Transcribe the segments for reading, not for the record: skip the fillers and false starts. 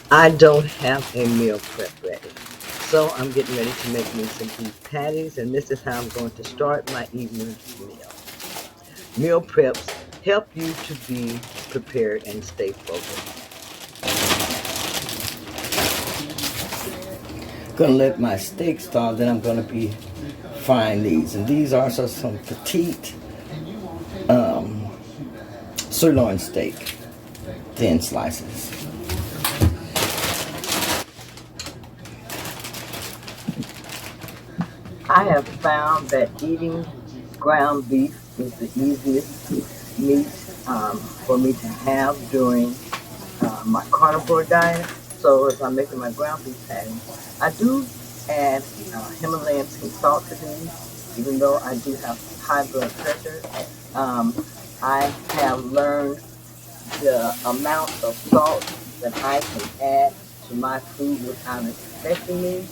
I don't have a meal prep ready. So I'm getting ready to make me some beef patties, and this is how I'm going to start my evening meal. Meal preps help you to be prepared and stay focused. Gonna let my steak thaw, then I'm gonna be frying these. And these are also some petite sirloin steak, thin slices. I have found that eating ground beef is the easiest meat for me to have during my carnivore diet. So as I'm making my ground beef patty, I do add Himalayan sea salt to these, even though I do have high blood pressure. I have learned the amount of salt that I can add to my food without it affecting me.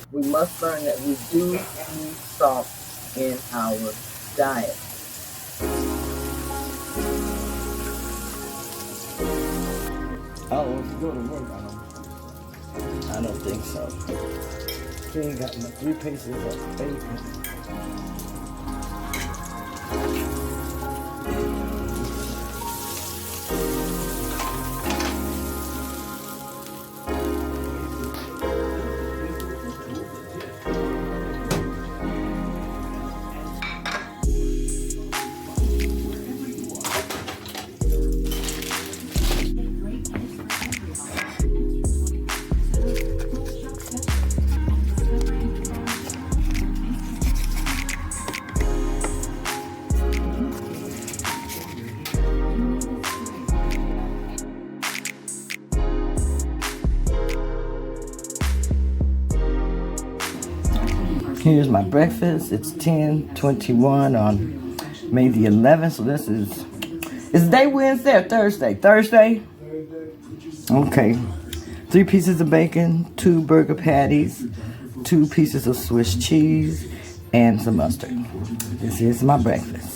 We must learn that we do need salt in our diet. Oh, if you go to work, I don't think so. Okay, got my 3 pieces of bacon. Here's my breakfast. It's 10:21 on May the 11th. So this is day Wednesday or Thursday? Thursday? Okay. 3 pieces of bacon, 2 burger patties, 2 pieces of Swiss cheese, and some mustard. This is my breakfast.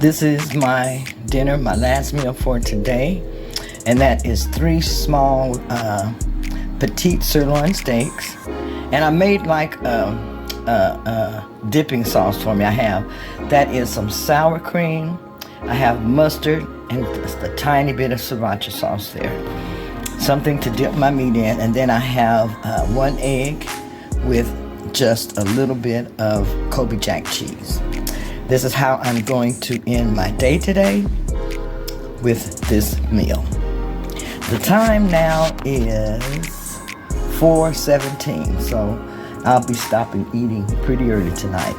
This is my dinner, my last meal for today, and that is 3 small petite sirloin steaks. And I made like a dipping sauce for me. I have that is some sour cream, I have mustard, and just a tiny bit of sriracha sauce there. Something to dip my meat in, and then I have 1 egg with just a little bit of Kobe Jack cheese. This is how I'm going to end my day today with this meal. The time now is 4:17, so I'll be stopping eating pretty early tonight.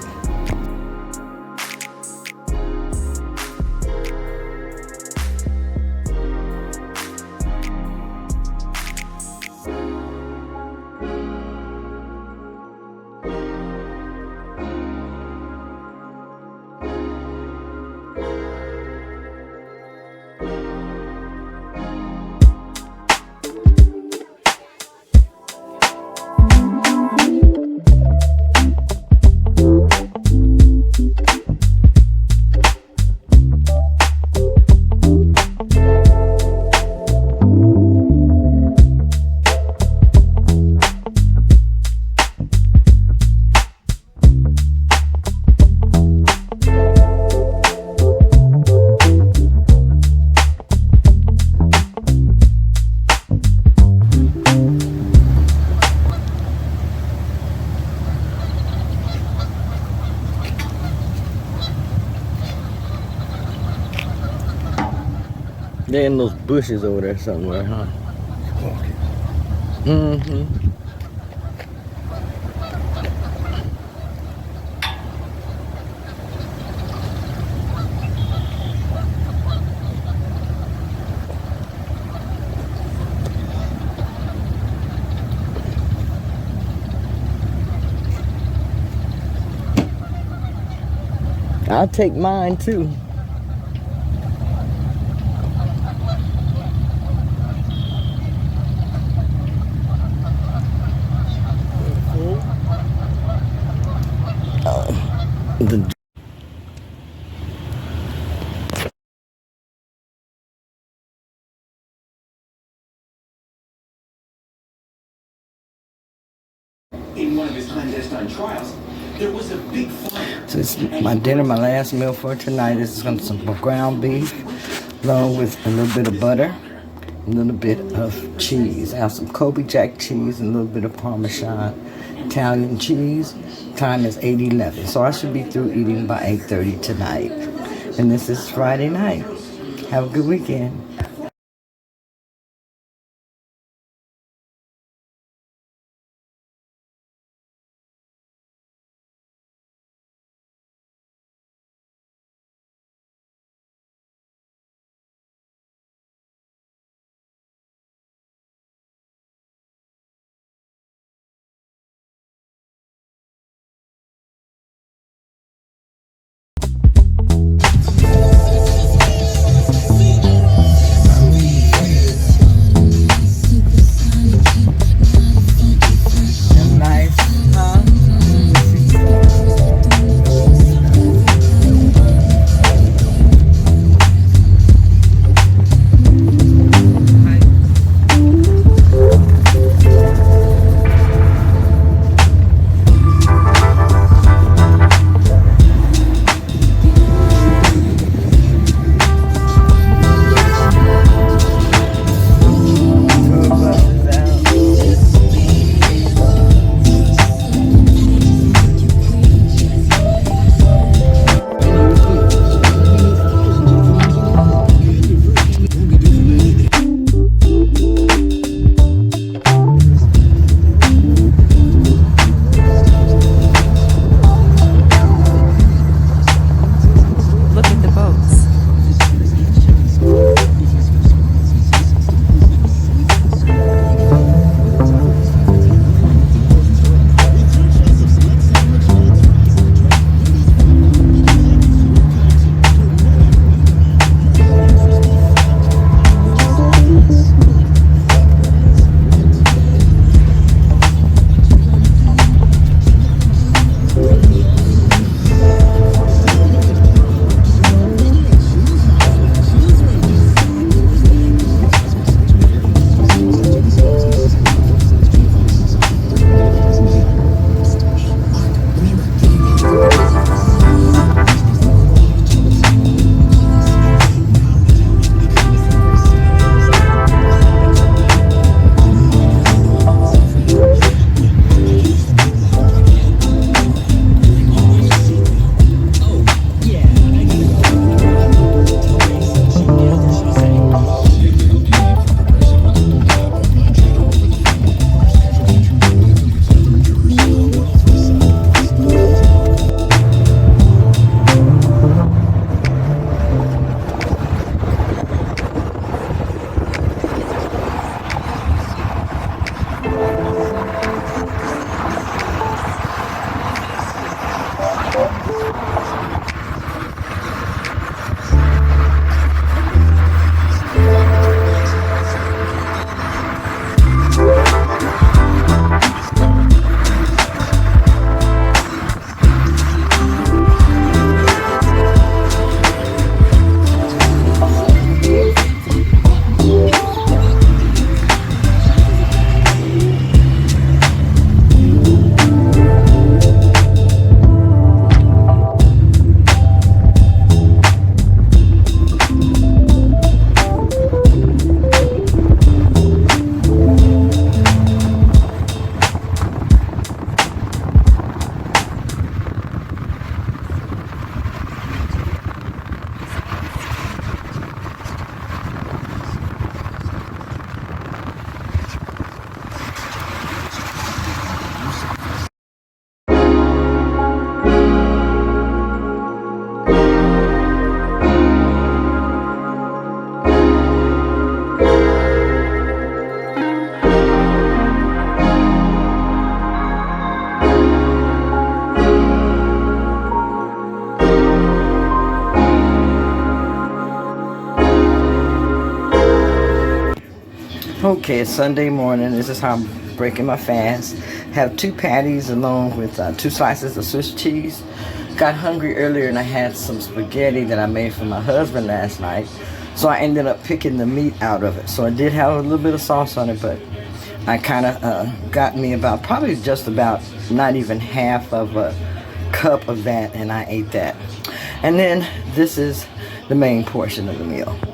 They're in those bushes over there somewhere, huh? Walking. Mm-hmm. I'll take mine too. The In one of his clandestine trials, there was a big fire. So it's my dinner, my last meal for tonight is some ground beef, along with a little bit of butter, a little bit of cheese. I have some Kobe Jack cheese and a little bit of Parmesan Italian cheese. Time is 8:11, so I should be through eating by 8:30 tonight. And this is Friday night. Have a good weekend. Okay, it's Sunday morning. This is how I'm breaking my fast. Have 2 patties along with 2 slices of Swiss cheese. Got hungry earlier and I had some spaghetti that I made for my husband last night. So I ended up picking the meat out of it. So I did have a little bit of sauce on it, but I kind of got me about, probably just about, not even half of a cup of that, and I ate that. And then this is the main portion of the meal.